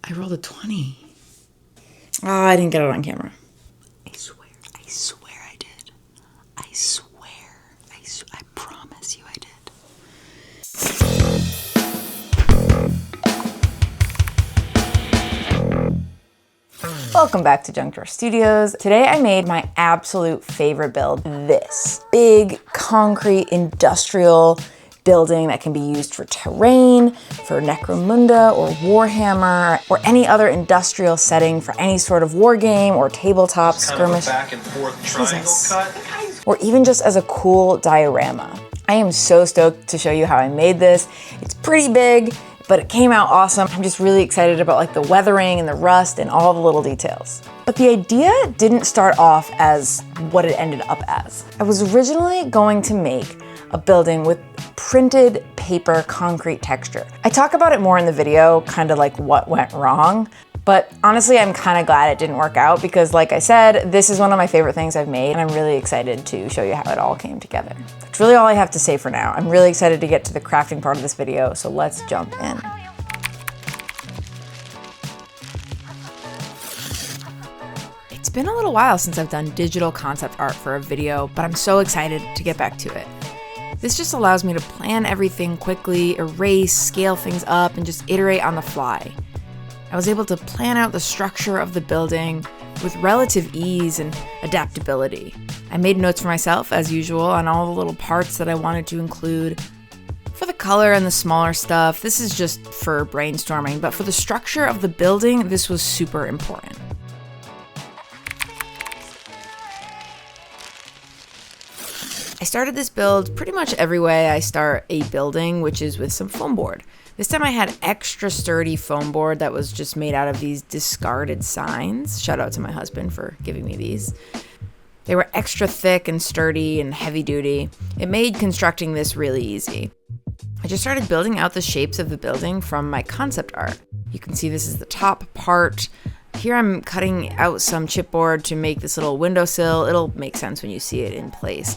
I rolled a 20. Oh, I didn't get it on camera. I swear I did. I swear. I promise you I did. Welcome back to JunkDrawer Studios. Today I made my absolute favorite build, this big concrete industrial building that can be used for terrain, for Necromunda or Warhammer, or any other industrial setting for any sort of war game or tabletop skirmish. Back and forth triangle cut. Or even just as a cool diorama. I am so stoked to show you how I made this. It's pretty big, but it came out awesome. I'm just really excited about like the weathering and the rust and all the little details. But the idea didn't start off as what it ended up as. I was originally going to make a building with printed paper concrete texture. I talk about it more in the video, kind of like what went wrong. But honestly, I'm kind of glad it didn't work out because like I said, this is one of my favorite things I've made and I'm really excited to show you how it all came together. That's really all I have to say for now. I'm really excited to get to the crafting part of this video, so let's jump in. It's been a little while since I've done digital concept art for a video, but I'm so excited to get back to it. This just allows me to plan everything quickly, erase, scale things up, and just iterate on the fly. I was able to plan out the structure of the building with relative ease and adaptability. I made notes for myself, as usual, on all the little parts that I wanted to include. For the color and the smaller stuff, this is just for brainstorming, but for the structure of the building, this was super important. I started this build pretty much every way I start a building, which is with some foam board. This time I had extra sturdy foam board that was just made out of these discarded signs. Shout out to my husband for giving me these. They were extra thick and sturdy and heavy duty. It made constructing this really easy. I just started building out the shapes of the building from my concept art. You can see this is the top part. Here I'm cutting out some chipboard to make this little windowsill. It'll make sense when you see it in place.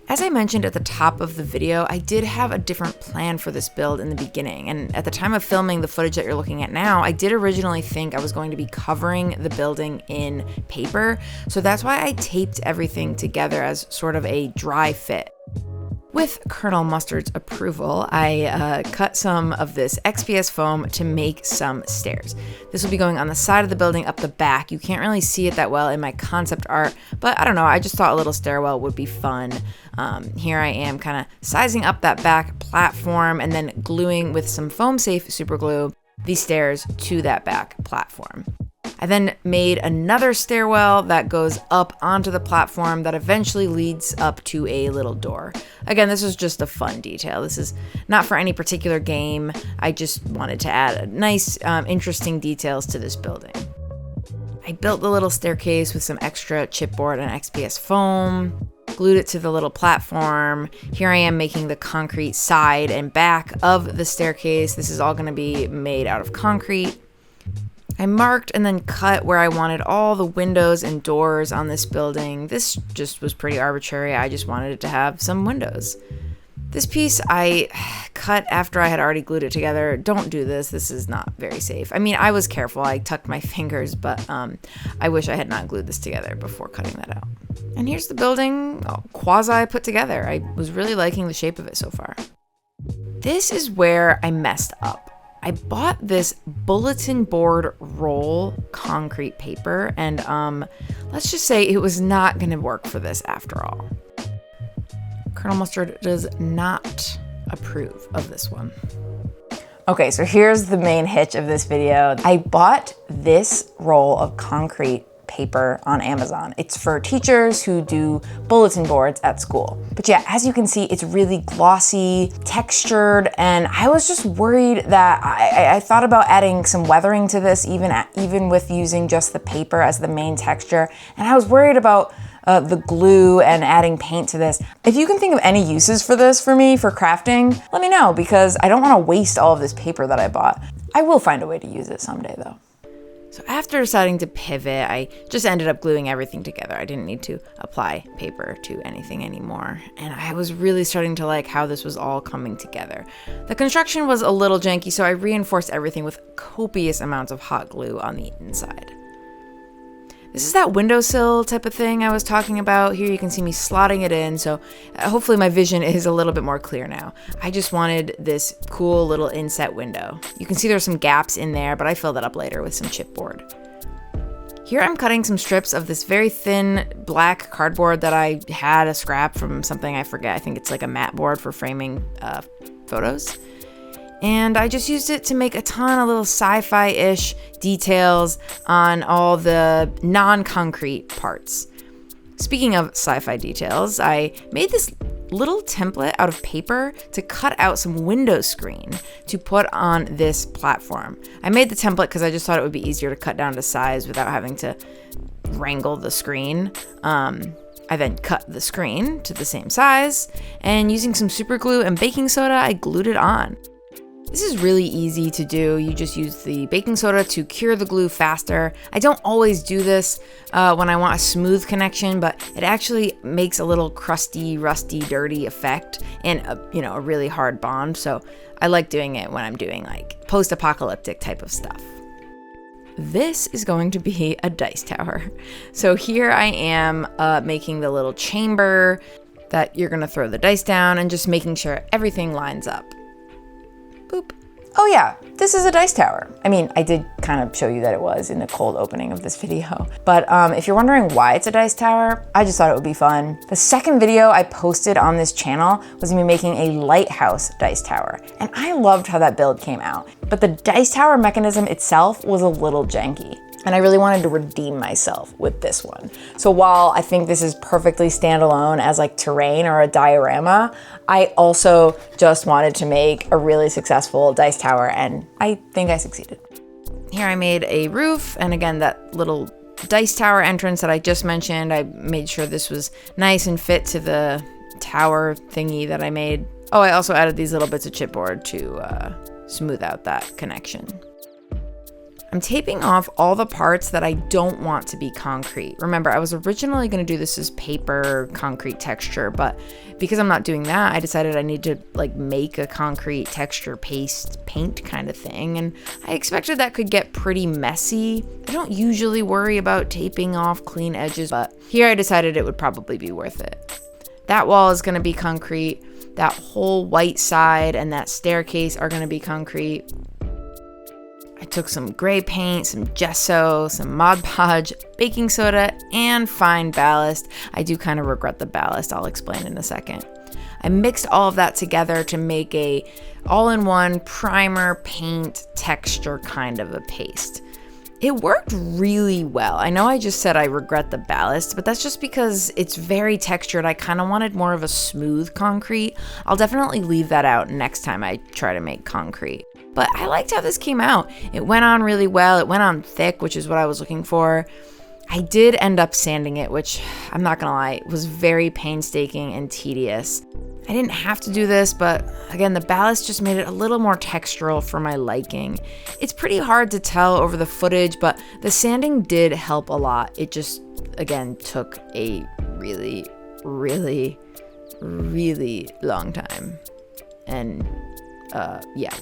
As I mentioned at the top of the video, I did have a different plan for this build in the beginning, and at the time of filming the footage that you're looking at now, I did originally think I was going to be covering the building in paper, so that's why I taped everything together as sort of a dry fit. With Colonel Mustard's approval, I cut some of this XPS foam to make some stairs. This will be going on the side of the building up the back. You can't really see it that well in my concept art, but I don't know, I just thought a little stairwell would be fun. Here I am kind of sizing up that back platform and then gluing with some foam safe super glue these stairs to that back platform. I then made another stairwell that goes up onto the platform that eventually leads up to a little door. Again, this is just a fun detail. This is not for any particular game. I just wanted to add nice, interesting details to this building. I built the little staircase with some extra chipboard and XPS foam, glued it to the little platform. Here I am making the concrete side and back of the staircase. This is all going to be made out of concrete. I marked and then cut where I wanted all the windows and doors on this building. This just was pretty arbitrary. I just wanted it to have some windows. This piece I cut after I had already glued it together. Don't do this. This is not very safe. I mean, I was careful. I tucked my fingers, but I wish I had not glued this together before cutting that out. And here's the building quasi put together. I was really liking the shape of it so far. This is where I messed up. I bought this bulletin board roll concrete paper, and let's just say it was not going to work for this after all. Colonel Mustard does not approve of this one. Okay, so here's the main hitch of this video. I bought this roll of concrete paper on Amazon. It's for teachers who do bulletin boards at school. But yeah, as you can see, it's really glossy, textured, and I was just worried that I thought about adding some weathering to this, even with using just the paper as the main texture, and I was worried about the glue and adding paint to this. If you can think of any uses for this for me for crafting, let me know, because I don't want to waste all of this paper that I bought. I will find a way to use it someday though. So after deciding to pivot, I just ended up gluing everything together. I didn't need to apply paper to anything anymore. And I was really starting to like how this was all coming together. The construction was a little janky, so I reinforced everything with copious amounts of hot glue on the inside. This is that windowsill type of thing I was talking about. Here you can see me slotting it in, so hopefully my vision is a little bit more clear now. I just wanted this cool little inset window. You can see there's some gaps in there, but I filled that up later with some chipboard. Here I'm cutting some strips of this very thin black cardboard that I had a scrap from something I forget. I think it's like a mat board for framing photos. And I just used it to make a ton of little sci-fi-ish details on all the non-concrete parts. Speaking of sci-fi details, I made this little template out of paper to cut out some window screen to put on this platform. I made the template because I just thought it would be easier to cut down to size without having to wrangle the screen. I then cut the screen to the same size, and using some super glue and baking soda, I glued it on. This is really easy to do. You just use the baking soda to cure the glue faster. I don't always do this when I want a smooth connection, but it actually makes a little crusty, rusty, dirty effect and a really hard bond. So I like doing it when I'm doing like post-apocalyptic type of stuff. This is going to be a dice tower. So here I am making the little chamber that you're gonna throw the dice down and just making sure everything lines up. Boop. Oh yeah, this is a dice tower. I mean, I did kind of show you that it was in the cold opening of this video. But if you're wondering why it's a dice tower, I just thought it would be fun. The second video I posted on this channel was me making a lighthouse dice tower. And I loved how that build came out. But the dice tower mechanism itself was a little janky. And I really wanted to redeem myself with this one. So while I think this is perfectly standalone as like terrain or a diorama, I also just wanted to make a really successful dice tower, and I think I succeeded. Here I made a roof, and again, that little dice tower entrance that I just mentioned, I made sure this was nice and fit to the tower thingy that I made. Oh, I also added these little bits of chipboard to smooth out that connection. I'm taping off all the parts that I don't want to be concrete. Remember, I was originally going to do this as paper concrete texture, but because I'm not doing that, I decided I need to like make a concrete texture paste paint kind of thing, and I expected that could get pretty messy. I don't usually worry about taping off clean edges, but here I decided it would probably be worth it. That wall is going to be concrete. That whole white side and that staircase are going to be concrete. I took some gray paint, some gesso, some Mod Podge, baking soda, and fine ballast. I do kind of regret the ballast, I'll explain in a second. I mixed all of that together to make a all-in-one primer, paint, texture kind of a paste. It worked really well. I know I just said I regret the ballast, but that's just because it's very textured. I kind of wanted more of a smooth concrete. I'll definitely leave that out next time I try to make concrete. But I liked how this came out. It went on really well. It went on thick, which is what I was looking for. I did end up sanding it, which I'm not gonna lie, was very painstaking and tedious. I didn't have to do this, but again, the ballast just made it a little more textural for my liking. It's pretty hard to tell over the footage, but the sanding did help a lot. It just, again, took a really, really, really long time. And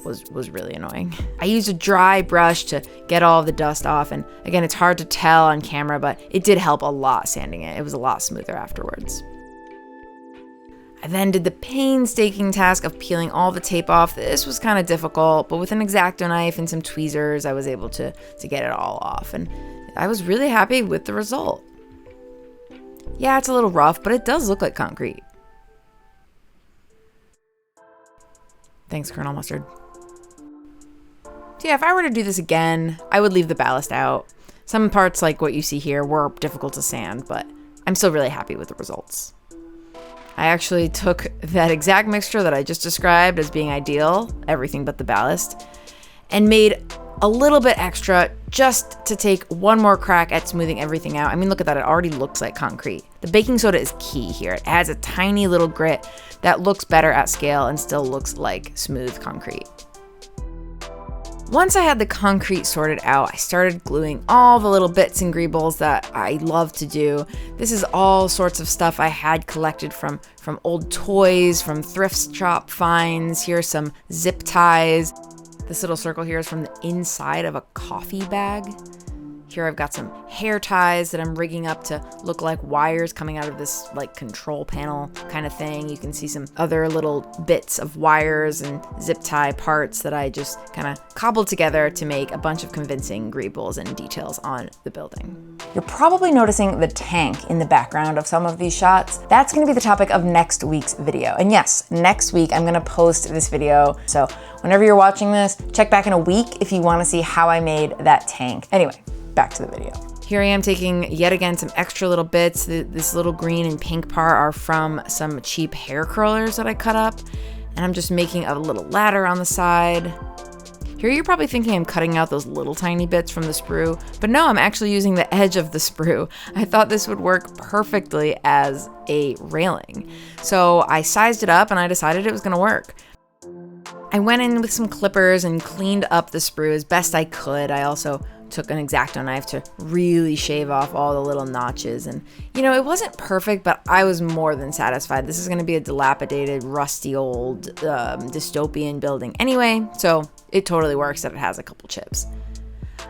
was really annoying. I used a dry brush to get all of the dust off, and again, it's hard to tell on camera, but it did help a lot sanding it. It was a lot smoother afterwards. I then did the painstaking task of peeling all the tape off. This was kind of difficult, but with an X-Acto knife and some tweezers, I was able to get it all off, and I was really happy with the result. Yeah, it's a little rough, but it does look like concrete. Thanks, Colonel Mustard. So yeah, if I were to do this again, I would leave the ballast out. Some parts, like what you see here, were difficult to sand, but I'm still really happy with the results. I actually took that exact mixture that I just described as being ideal, everything but the ballast, and made a little bit extra just to take one more crack at smoothing everything out. I mean, look at that, it already looks like concrete. The baking soda is key here. It adds a tiny little grit that looks better at scale and still looks like smooth concrete. Once I had the concrete sorted out, I started gluing all the little bits and greebles that I love to do. This is all sorts of stuff I had collected from old toys, from thrift shop finds. Here are some zip ties. This little circle here is from the inside of a coffee bag. Here I've got some hair ties that I'm rigging up to look like wires coming out of this like control panel kind of thing. You can see some other little bits of wires and zip tie parts that I just kind of cobbled together to make a bunch of convincing greebles and details on the building. You're probably noticing the tank in the background of some of these shots. That's going to be the topic of next week's video. And yes, next week I'm going to post this video. So whenever you're watching this, check back in a week if you want to see how I made that tank. Anyway, back to the video. Here I am taking yet again some extra little bits. This little green and pink part are from some cheap hair curlers that I cut up, and I'm just making a little ladder on the side. Here you're probably thinking I'm cutting out those little tiny bits from the sprue, but no, I'm actually using the edge of the sprue. I thought this would work perfectly as a railing. So I sized it up and I decided it was gonna work. I went in with some clippers and cleaned up the sprue as best I could. I also took an X-Acto knife to really shave off all the little notches. And, you know, it wasn't perfect, but I was more than satisfied. This is going to be a dilapidated, rusty old dystopian building anyway, so it totally works that it has a couple chips.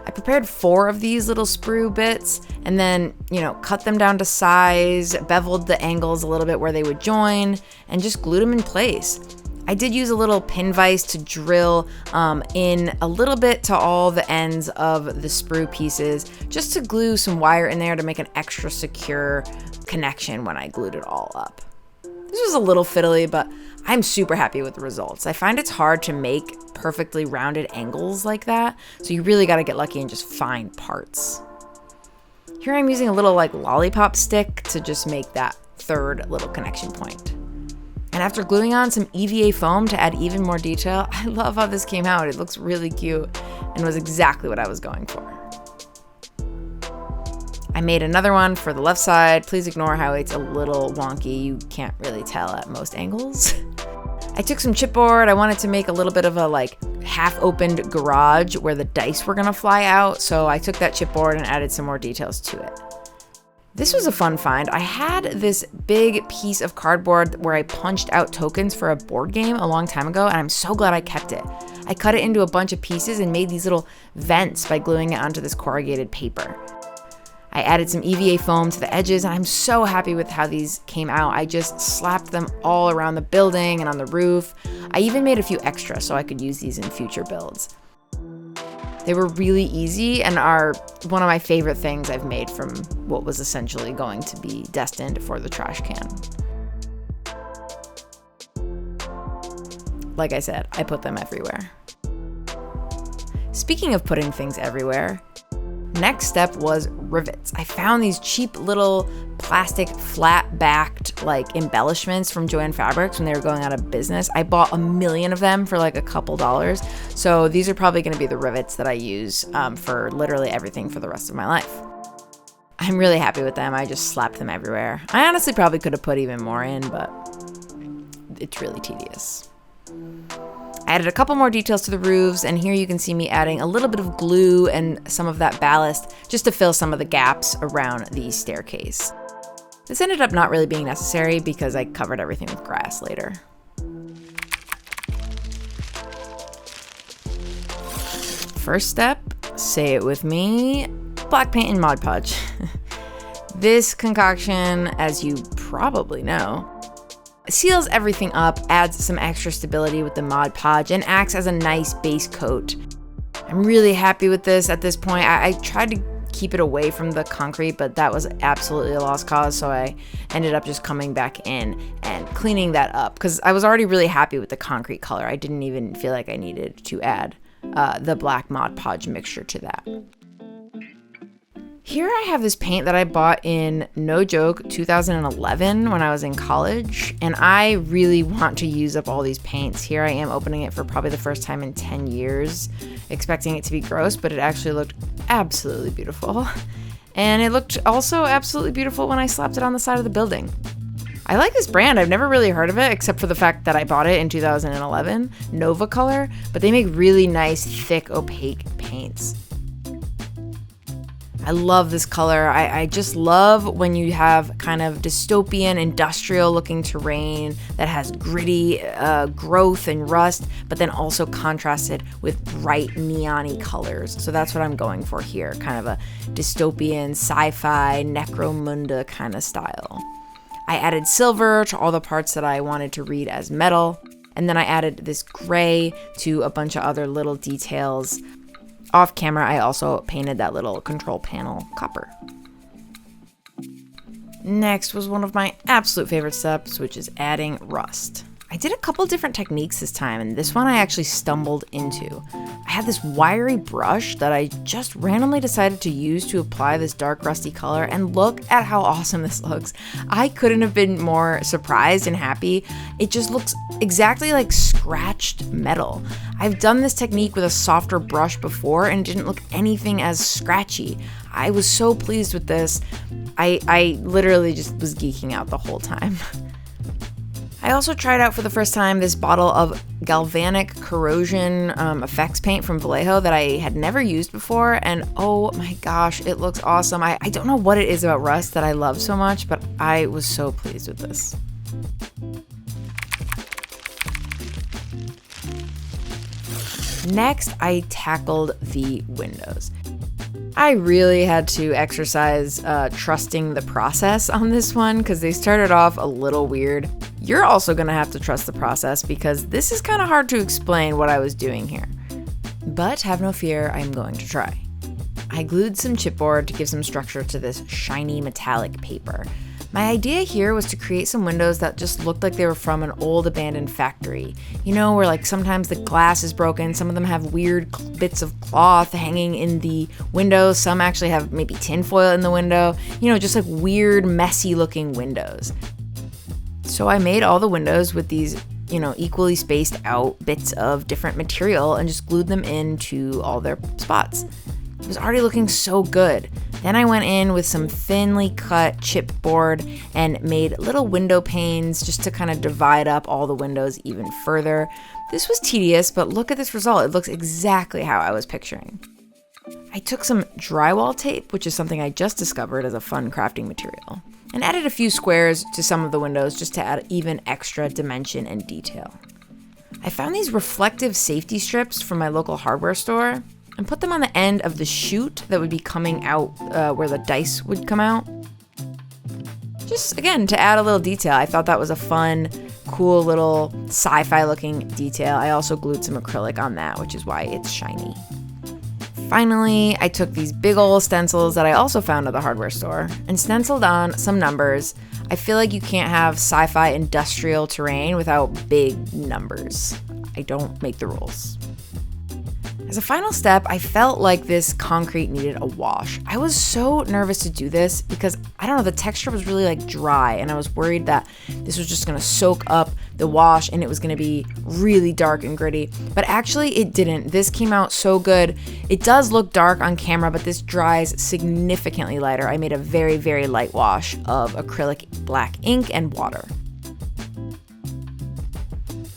I prepared 4 of these little sprue bits and then, you know, cut them down to size, beveled the angles a little bit where they would join, and just glued them in place. I did use a little pin vise to drill in a little bit to all the ends of the sprue pieces, just to glue some wire in there to make an extra secure connection when I glued it all up. This was a little fiddly, but I'm super happy with the results. I find it's hard to make perfectly rounded angles like that, so you really gotta get lucky and just find parts. Here I'm using a little like lollipop stick to just make that third little connection point. And after gluing on some EVA foam to add even more detail, I love how this came out. It looks really cute and was exactly what I was going for. I made another one for the left side. Please ignore how it's a little wonky. You can't really tell at most angles. I took some chipboard. I wanted to make a little bit of a like half-opened garage where the dice were gonna fly out. So I took that chipboard and added some more details to it. This was a fun find. I had this big piece of cardboard where I punched out tokens for a board game a long time ago, and I'm so glad I kept it. I cut it into a bunch of pieces and made these little vents by gluing it onto this corrugated paper. I added some EVA foam to the edges, and I'm so happy with how these came out. I just slapped them all around the building and on the roof. I even made a few extras so I could use these in future builds. They were really easy and are one of my favorite things I've made from what was essentially going to be destined for the trash can. Like I said, I put them everywhere. Speaking of putting things everywhere, next step was rivets. I found these cheap little plastic flat-backed like embellishments from Joann Fabrics when they were going out of business. I bought 1 million of them for like a couple dollars. So these are probably going to be the rivets that I use for literally everything for the rest of my life. I'm really happy with them. I just slapped them everywhere. I honestly probably could have put even more in, but it's really tedious. I added a couple more details to the roofs, and here you can see me adding a little bit of glue and some of that ballast just to fill some of the gaps around the staircase. This ended up not really being necessary because I covered everything with grass later. First step, say it with me, black paint and Mod Podge. This concoction, as you probably know, seals everything up, adds some extra stability with the Mod Podge, and acts as a nice base coat. I'm really happy with this at this point. I tried to keep it away from the concrete, but that was absolutely a lost cause, so I ended up just coming back in and cleaning that up because I was already really happy with the concrete color. I didn't even feel like I needed to add the black Mod Podge mixture to that. Here I have this paint that I bought in, no joke, 2011 when I was in college, and I really want to use up all these paints. Here I am opening it for probably the first time in 10 years, expecting it to be gross, but it actually looked absolutely beautiful. And it looked also absolutely beautiful when I slapped it on the side of the building. I like this brand. I've never really heard of it except for the fact that I bought it in 2011, Nova Color, but they make really nice, thick, opaque paints. I love this color. I just love when you have kind of dystopian, industrial looking terrain that has gritty growth and rust, but then also contrasted with bright neon-y colors. So that's what I'm going for here, kind of a dystopian, sci-fi, Necromunda kind of style. I added silver to all the parts that I wanted to read as metal, and then I added this gray to a bunch of other little details. Off camera, I also painted that little control panel copper. Next was one of my absolute favorite steps, which is adding rust. I did a couple different techniques this time, and this one I actually stumbled into. I had this wiry brush that I just randomly decided to use to apply this dark rusty color, and look at how awesome this looks. I couldn't have been more surprised and happy. It just looks exactly like scratched metal. I've done this technique with a softer brush before and didn't look anything as scratchy. I was so pleased with this. I literally just was geeking out the whole time. I also tried out for the first time this bottle of galvanic corrosion effects paint from Vallejo that I had never used before, and oh my gosh, it looks awesome. I don't know what it is about rust that I love so much, but I was so pleased with this. Next, I tackled the windows. I really had to exercise trusting the process on this one because they started off a little weird. You're also going to have to trust the process because this is kind of hard to explain what I was doing here. But have no fear, I'm going to try. I glued some chipboard to give some structure to this shiny metallic paper. My idea here was to create some windows that just looked like they were from an old abandoned factory. You know, where like sometimes the glass is broken, some of them have weird bits of cloth hanging in the windows, some actually have maybe tinfoil in the window, you know, just like weird, messy looking windows. So I made all the windows with these, you know, equally spaced out bits of different material and just glued them into all their spots. It was already looking so good. Then I went in with some thinly cut chipboard and made little window panes just to kind of divide up all the windows even further. This was tedious, but look at this result. It looks exactly how I was picturing. I took some drywall tape, which is something I just discovered as a fun crafting material, and added a few squares to some of the windows just to add even extra dimension and detail. I found these reflective safety strips from my local hardware store and put them on the end of the chute that would be coming out where the dice would come out. Just, again, to add a little detail. I thought that was a fun, cool little sci-fi looking detail. I also glued some acrylic on that, which is why it's shiny. Finally, I took these big ol' stencils that I also found at the hardware store and stenciled on some numbers. I feel like you can't have sci-fi industrial terrain without big numbers. I don't make the rules. As a final step, I felt like this concrete needed a wash. I was so nervous to do this because, I don't know, the texture was really like dry and I was worried that this was just gonna soak up the wash and it was gonna be really dark and gritty. But actually it didn't. This came out so good. It does look dark on camera, but this dries significantly lighter. I made a very, very light wash of acrylic black ink and water.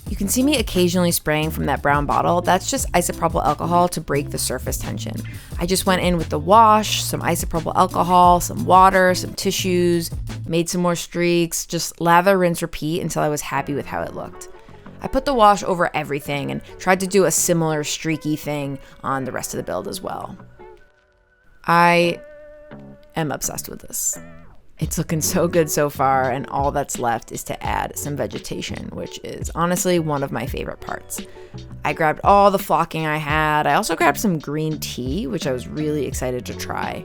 You can see me occasionally spraying from that brown bottle. That's just isopropyl alcohol to break the surface tension. I just went in with the wash, some isopropyl alcohol, some water, some tissues, made some more streaks, just lather, rinse, repeat until I was happy with how it looked. I put the wash over everything and tried to do a similar streaky thing on the rest of the build as well. I am obsessed with this. It's looking so good so far, and all that's left is to add some vegetation, which is honestly one of my favorite parts. I grabbed all the flocking I had. I also grabbed some green tea, which I was really excited to try.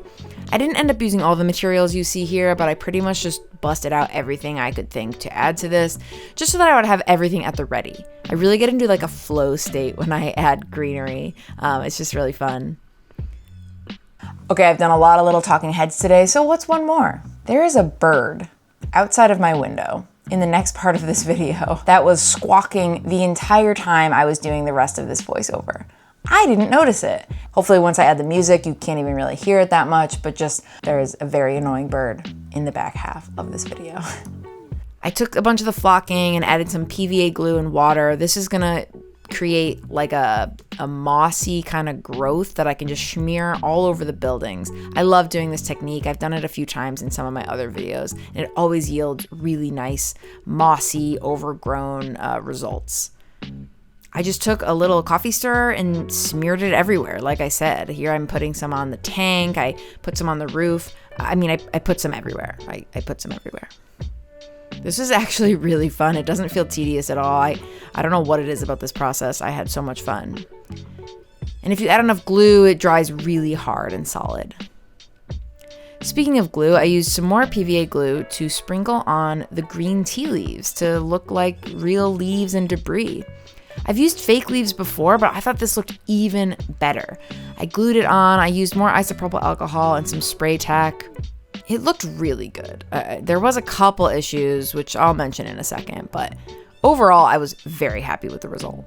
I didn't end up using all the materials you see here, but I pretty much just busted out everything I could think to add to this, just so that I would have everything at the ready. I really get into like a flow state when I add greenery. It's just really fun. Okay, I've done a lot of little talking heads today, so what's one more? There is a bird outside of my window in the next part of this video that was squawking the entire time I was doing the rest of this voiceover. I didn't notice it. Hopefully once I add the music, you can't even really hear it that much, but just there's a very annoying bird in the back half of this video. I took a bunch of the flocking and added some PVA glue and water. This is gonna create like a mossy kind of growth that I can just smear all over the buildings. I love doing this technique. I've done it a few times in some of my other videos, and it always yields really nice, mossy, overgrown results. I just took a little coffee stirrer and smeared it everywhere. Like I said, here I'm putting some on the tank. I put some on the roof. I mean, I put some everywhere. I put some everywhere. This is actually really fun. It doesn't feel tedious at all. I don't know what it is about this process. I had so much fun. And if you add enough glue, it dries really hard and solid. Speaking of glue, I used some more PVA glue to sprinkle on the green tea leaves to look like real leaves and debris. I've used fake leaves before, but I thought this looked even better. I glued it on. I used more isopropyl alcohol and some spray tack. It looked really good. There was a couple issues, which I'll mention in a second, but overall, I was very happy with the result.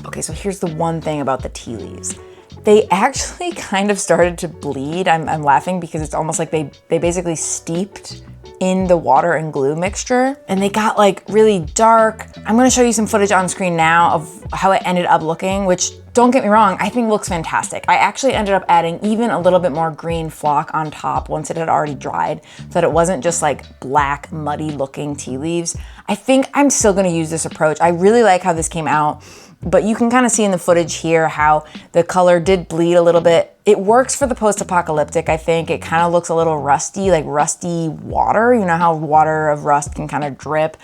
Okay, so here's the one thing about the tea leaves. They actually kind of started to bleed. I'm laughing because it's almost like they basically steeped in the water and glue mixture, and they got like really dark. I'm gonna show you some footage on screen now of how it ended up looking, which, don't get me wrong, I think looks fantastic. I actually ended up adding even a little bit more green flock on top once it had already dried, so that it wasn't just like black, muddy looking tea leaves. I think I'm still gonna use this approach. I really like how this came out, but you can kind of see in the footage here how the color did bleed a little bit. It works for the post-apocalyptic, I think. It kind of looks a little rusty, like rusty water. You know how water of rust can kind of drip.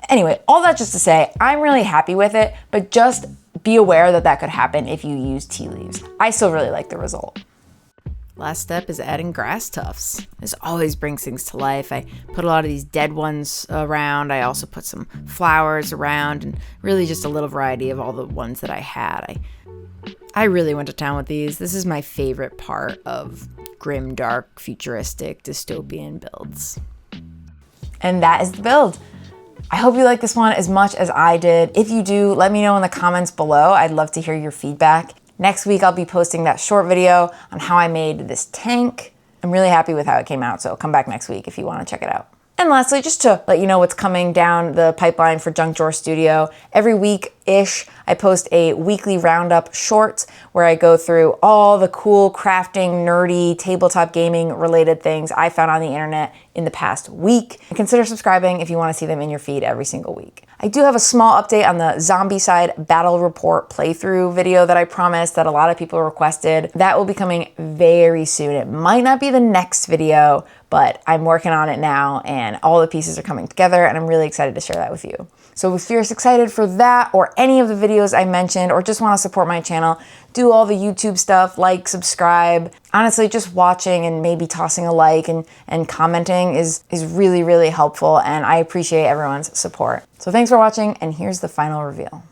Anyway, all that just to say, I'm really happy with it, but just be aware that that could happen if you use tea leaves. I still really like the result. Last step is adding grass tufts. This always brings things to life. I put a lot of these dead ones around. I also put some flowers around, and really just a little variety of all the ones that I had. I really went to town with these. This is my favorite part of grimdark, futuristic, dystopian builds. And that is the build. I hope you like this one as much as I did. If you do, let me know in the comments below. I'd love to hear your feedback. Next week, I'll be posting that short video on how I made this tank. I'm really happy with how it came out, so come back next week if you want to check it out. And lastly, just to let you know what's coming down the pipeline for JunkDrawer Studio, every week-ish, I post a weekly roundup short where I go through all the cool crafting, nerdy, tabletop gaming related things I found on the internet in the past week. And consider subscribing if you want to see them in your feed every single week. I do have a small update on the Zombicide Battle Report playthrough video that I promised that a lot of people requested. That will be coming very soon. It might not be the next video, but I'm working on it now and all the pieces are coming together and I'm really excited to share that with you. So if you're excited for that or any of the videos I mentioned or just want to support my channel, do all the YouTube stuff, like, subscribe. Honestly, just watching and maybe tossing a like and commenting is really, really helpful, and I appreciate everyone's support. So thanks for watching, and here's the final reveal.